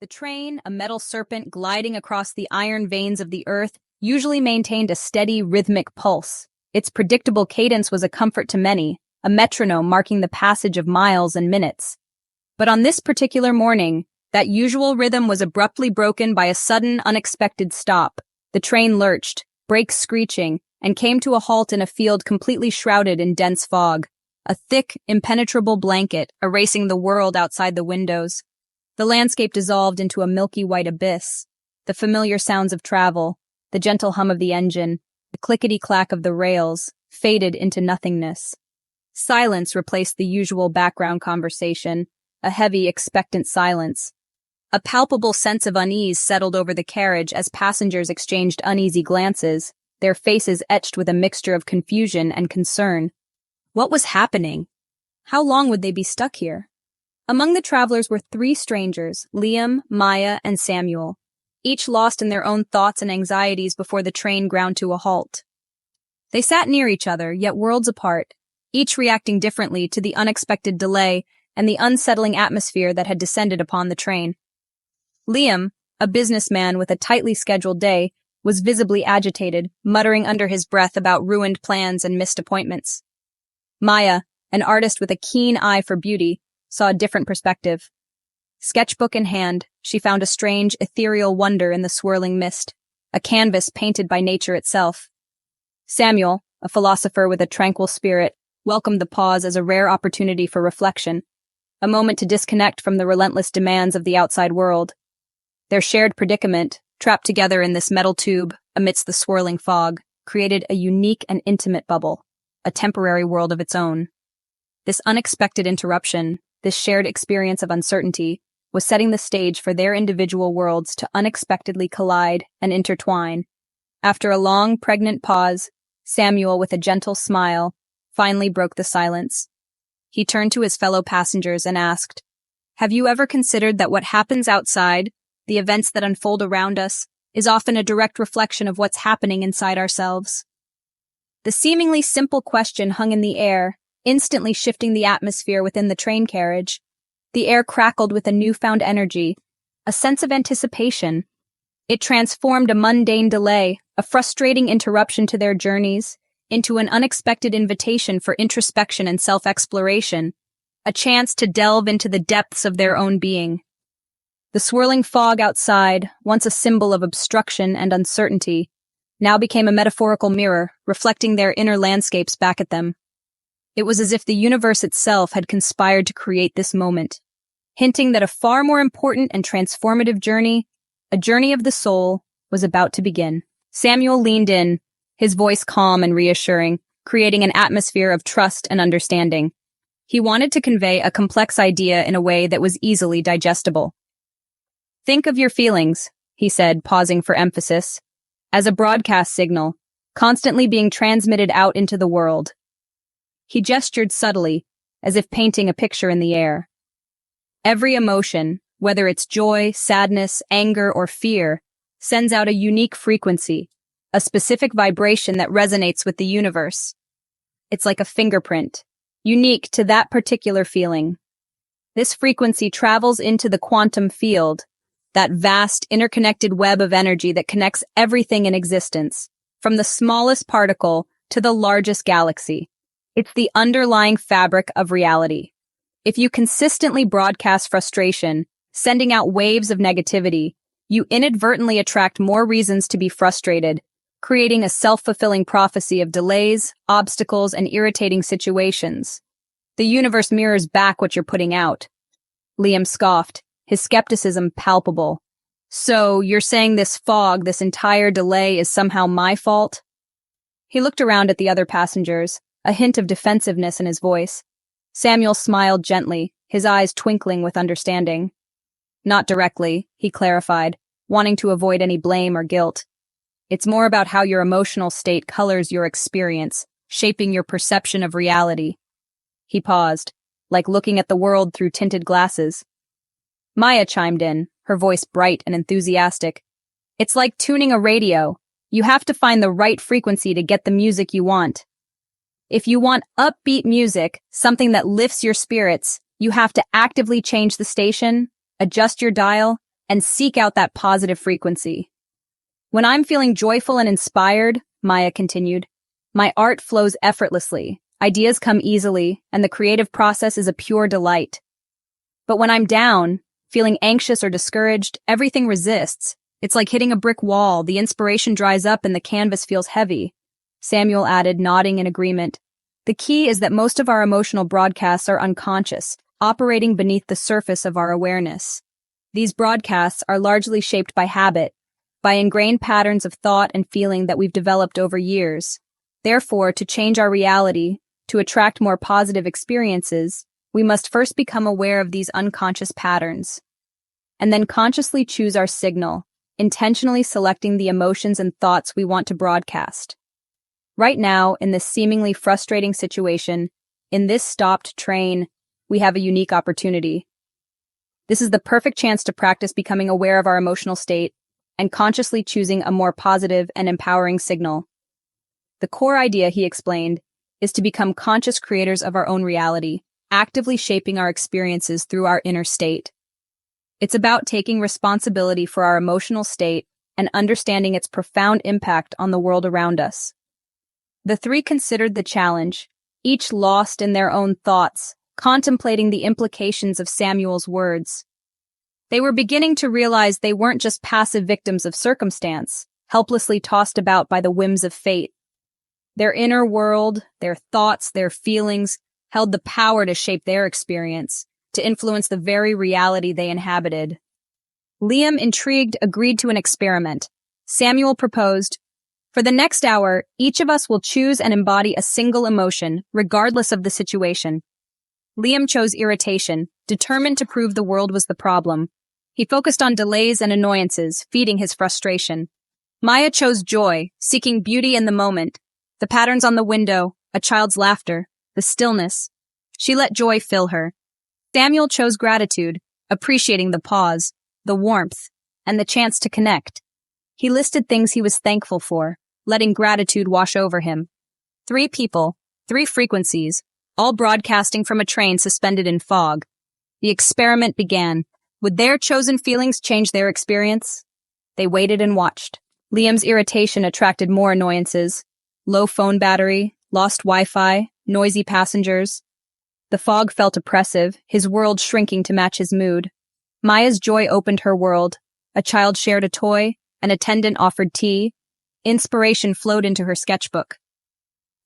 The train, a metal serpent gliding across the iron veins of the earth, usually maintained a steady, rhythmic pulse. Its predictable cadence was a comfort to many, a metronome marking the passage of miles and minutes. But on this particular morning, that usual rhythm was abruptly broken by a sudden, unexpected stop. The train lurched, brakes screeching, and came to a halt in a field completely shrouded in dense fog, a thick, impenetrable blanket erasing the world outside the windows. The landscape dissolved into a milky white abyss. The familiar sounds of travel, the gentle hum of the engine, the clickety-clack of the rails, faded into nothingness. Silence replaced the usual background conversation, a heavy, expectant silence. A palpable sense of unease settled over the carriage as passengers exchanged uneasy glances, their faces etched with a mixture of confusion and concern. What was happening? How long would they be stuck here? Among the travelers were three strangers, Liam, Maya, and Samuel, each lost in their own thoughts and anxieties before the train ground to a halt. They sat near each other, yet worlds apart, each reacting differently to the unexpected delay and the unsettling atmosphere that had descended upon the train. Liam, a businessman with a tightly scheduled day, was visibly agitated, muttering under his breath about ruined plans and missed appointments. Maya, an artist with a keen eye for beauty, saw a different perspective. Sketchbook in hand, she found a strange, ethereal wonder in the swirling mist, a canvas painted by nature itself. Samuel, a philosopher with a tranquil spirit, welcomed the pause as a rare opportunity for reflection, a moment to disconnect from the relentless demands of the outside world. Their shared predicament, trapped together in this metal tube amidst the swirling fog, created a unique and intimate bubble, a temporary world of its own. This unexpected interruption, this shared experience of uncertainty, was setting the stage for their individual worlds to unexpectedly collide and intertwine. After a long, pregnant pause, Samuel, with a gentle smile, finally broke the silence. He turned to his fellow passengers and asked, "Have you ever considered that what happens outside, the events that unfold around us, is often a direct reflection of what's happening inside ourselves?" The seemingly simple question hung in the air, instantly shifting the atmosphere within the train carriage. The air crackled with a newfound energy, a sense of anticipation. It transformed a mundane delay, a frustrating interruption to their journeys, into an unexpected invitation for introspection and self-exploration, a chance to delve into the depths of their own being. The swirling fog outside, once a symbol of obstruction and uncertainty, now became a metaphorical mirror, reflecting their inner landscapes back at them. It was as if the universe itself had conspired to create this moment, hinting that a far more important and transformative journey, a journey of the soul, was about to begin. Samuel leaned in, his voice calm and reassuring, creating an atmosphere of trust and understanding. He wanted to convey a complex idea in a way that was easily digestible. "Think of your feelings," he said, pausing for emphasis, "as a broadcast signal, constantly being transmitted out into the world." He gestured subtly, as if painting a picture in the air. Every emotion, whether it's joy, sadness, anger, or fear, sends out a unique frequency, a specific vibration that resonates with the universe. It's like a fingerprint, unique to that particular feeling. This frequency travels into the quantum field, that vast, interconnected web of energy that connects everything in existence, from the smallest particle to the largest galaxy. It's the underlying fabric of reality. If you consistently broadcast frustration, sending out waves of negativity, you inadvertently attract more reasons to be frustrated, creating a self-fulfilling prophecy of delays, obstacles, and irritating situations. The universe mirrors back what you're putting out. Liam scoffed, his skepticism palpable. "So, you're saying this fog, this entire delay is somehow my fault?" He looked around at the other passengers, a hint of defensiveness in his voice. Samuel smiled gently, his eyes twinkling with understanding. "Not directly," he clarified, wanting to avoid any blame or guilt. "It's more about how your emotional state colors your experience, shaping your perception of reality." He paused, like looking at the world through tinted glasses. Maya chimed in, her voice bright and enthusiastic. "It's like tuning a radio. You have to find the right frequency to get the music you want. If you want upbeat music, something that lifts your spirits, you have to actively change the station, adjust your dial, and seek out that positive frequency. When I'm feeling joyful and inspired, Maya continued, my art flows effortlessly, ideas come easily, and the creative process is a pure delight. But when I'm down, feeling anxious or discouraged, everything resists. It's like hitting a brick wall, the inspiration dries up and the canvas feels heavy. Samuel added, nodding in agreement. The key is that most of our emotional broadcasts are unconscious, operating beneath the surface of our awareness. These broadcasts are largely shaped by habit, by ingrained patterns of thought and feeling that we've developed over years. Therefore, to change our reality, to attract more positive experiences, we must first become aware of these unconscious patterns, and then consciously choose our signal, intentionally selecting the emotions and thoughts we want to broadcast. Right now, in this seemingly frustrating situation, in this stopped train, we have a unique opportunity. This is the perfect chance to practice becoming aware of our emotional state and consciously choosing a more positive and empowering signal. The core idea, he explained, is to become conscious creators of our own reality, actively shaping our experiences through our inner state. It's about taking responsibility for our emotional state and understanding its profound impact on the world around us. The three considered the challenge, each lost in their own thoughts, contemplating the implications of Samuel's words. They were beginning to realize they weren't just passive victims of circumstance, helplessly tossed about by the whims of fate. Their inner world, their thoughts, their feelings, held the power to shape their experience, to influence the very reality they inhabited. Liam, intrigued, agreed to an experiment. Samuel proposed, for the next hour, each of us will choose and embody a single emotion, regardless of the situation. Liam chose irritation, determined to prove the world was the problem. He focused on delays and annoyances, feeding his frustration. Maya chose joy, seeking beauty in the moment, the patterns on the window, a child's laughter, the stillness. She let joy fill her. Samuel chose gratitude, appreciating the pause, the warmth, and the chance to connect. He listed things he was thankful for, letting gratitude wash over him. 3 people, 3 frequencies, all broadcasting from a train suspended in fog. The experiment began. Would their chosen feelings change their experience? They waited and watched. Liam's irritation attracted more annoyances. Low phone battery, lost Wi-Fi, noisy passengers. The fog felt oppressive, his world shrinking to match his mood. Maya's joy opened her world. A child shared a toy, an attendant offered tea. Inspiration flowed into her sketchbook.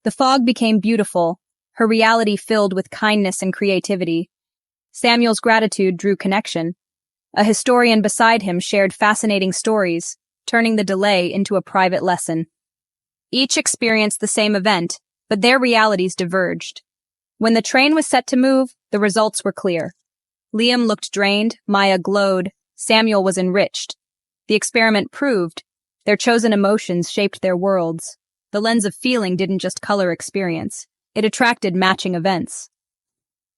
The fog became beautiful, her reality filled with kindness and creativity. Samuel's gratitude drew connection. A historian beside him shared fascinating stories, turning the delay into a private lesson. Each experienced the same event, but their realities diverged. When the train was set to move, the results were clear. Liam looked drained, Maya glowed, Samuel was enriched. The experiment proved their chosen emotions shaped their worlds. The lens of feeling didn't just color experience, it attracted matching events.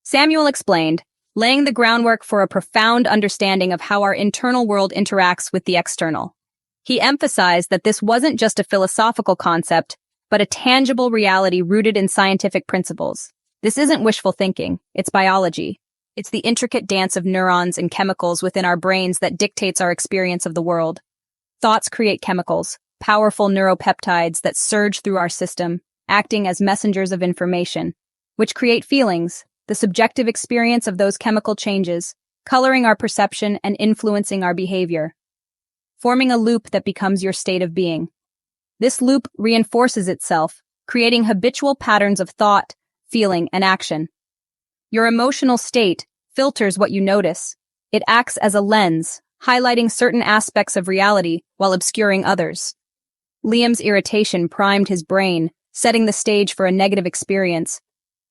Samuel explained, laying the groundwork for a profound understanding of how our internal world interacts with the external. He emphasized that this wasn't just a philosophical concept, but a tangible reality rooted in scientific principles. This isn't wishful thinking, it's biology. It's the intricate dance of neurons and chemicals within our brains that dictates our experience of the world. Thoughts create chemicals, powerful neuropeptides that surge through our system, acting as messengers of information, which create feelings, the subjective experience of those chemical changes, coloring our perception and influencing our behavior, forming a loop that becomes your state of being. This loop reinforces itself, creating habitual patterns of thought, feeling, and action. Your emotional state filters what you notice. It acts as a lens, highlighting certain aspects of reality while obscuring others. Liam's irritation primed his brain, setting the stage for a negative experience.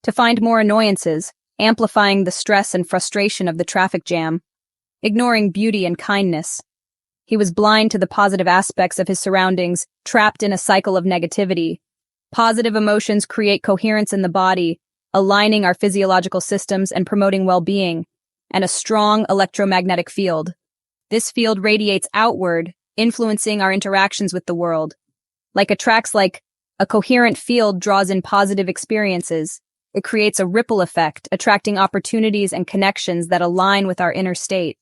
To find more annoyances, amplifying the stress and frustration of the traffic jam, ignoring beauty and kindness. He was blind to the positive aspects of his surroundings, trapped in a cycle of negativity. Positive emotions create coherence in the body, aligning our physiological systems and promoting well-being, and a strong electromagnetic field. This field radiates outward, influencing our interactions with the world. Like a coherent field draws in positive experiences. It creates a ripple effect, attracting opportunities and connections that align with our inner state.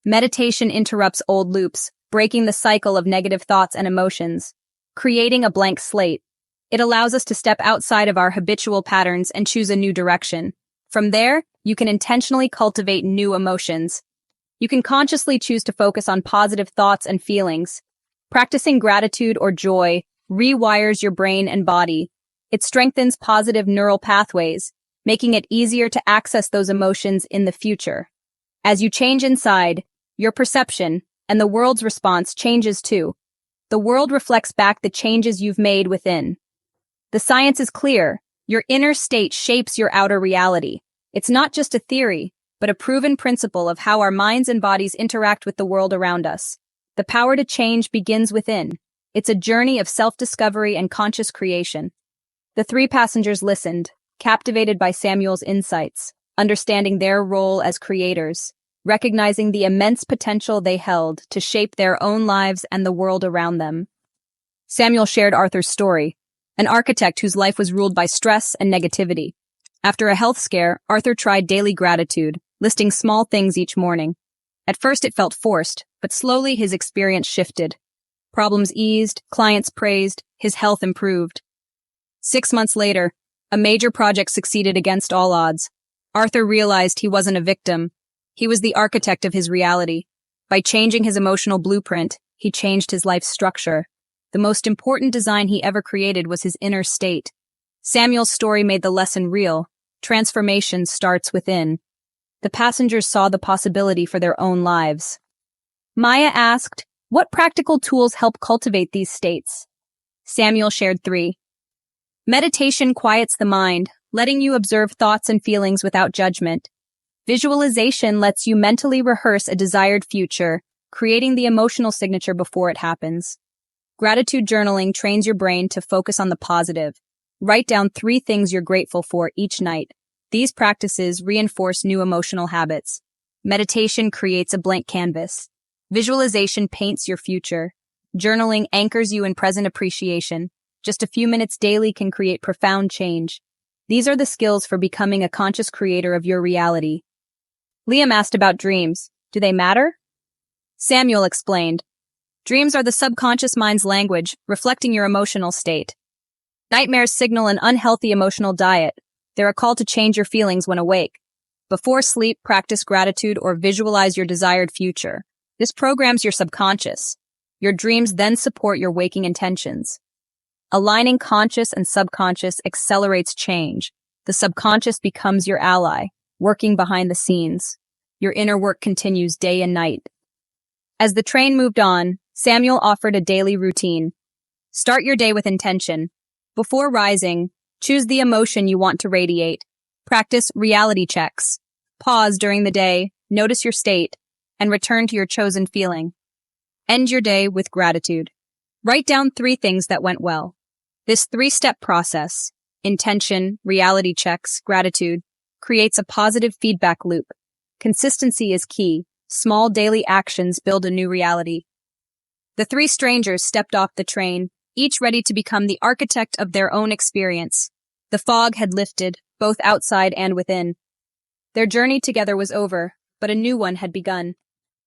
Meditation interrupts old loops, breaking the cycle of negative thoughts and emotions, creating a blank slate. It allows us to step outside of our habitual patterns and choose a new direction. From there, you can intentionally cultivate new emotions. You can consciously choose to focus on positive thoughts and feelings. Practicing gratitude or joy rewires your brain and body. It strengthens positive neural pathways, making it easier to access those emotions in the future. As you change inside, your perception and the world's response changes too. The world reflects back the changes you've made within. The science is clear. Your inner state shapes your outer reality. It's not just a theory, but a proven principle of how our minds and bodies interact with the world around us. The power to change begins within. It's a journey of self-discovery and conscious creation. The three passengers listened, captivated by Samuel's insights, understanding their role as creators, recognizing the immense potential they held to shape their own lives and the world around them. Samuel shared Arthur's story, an architect whose life was ruled by stress and negativity. After a health scare, Arthur tried daily gratitude, listing small things each morning. At first it felt forced, but slowly his experience shifted. Problems eased, clients praised, his health improved. 6 months later, a major project succeeded against all odds. Arthur realized he wasn't a victim. He was the architect of his reality. By changing his emotional blueprint, he changed his life's structure. The most important design he ever created was his inner state. Samuel's story made the lesson real. Transformation starts within. The passengers saw the possibility for their own lives. Maya asked, "What practical tools help cultivate these states?" Samuel shared 3. Meditation quiets the mind, letting you observe thoughts and feelings without judgment. Visualization lets you mentally rehearse a desired future, creating the emotional signature before it happens. Gratitude journaling trains your brain to focus on the positive. Write down 3 things you're grateful for each night. These practices reinforce new emotional habits. Meditation creates a blank canvas. Visualization paints your future. Journaling anchors you in present appreciation. Just a few minutes daily can create profound change. These are the skills for becoming a conscious creator of your reality. Liam asked about dreams. Do they matter? Samuel explained. Dreams are the subconscious mind's language, reflecting your emotional state. Nightmares signal an unhealthy emotional diet. They're a call to change your feelings when awake. Before sleep, practice gratitude or visualize your desired future. This programs your subconscious. Your dreams then support your waking intentions. Aligning conscious and subconscious accelerates change. The subconscious becomes your ally, working behind the scenes. Your inner work continues day and night. As the train moved on, Samuel offered a daily routine. Start your day with intention. Before rising, choose the emotion you want to radiate. Practice reality checks. Pause during the day, notice your state, and return to your chosen feeling. End your day with gratitude. Write down 3 things that went well. This 3-step process, intention, reality checks, gratitude, creates a positive feedback loop. Consistency is key. Small daily actions build a new reality. The 3 strangers stepped off the train, each ready to become the architect of their own experience. The fog had lifted, both outside and within. Their journey together was over, but a new one had begun.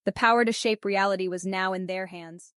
The power to shape reality was now in their hands.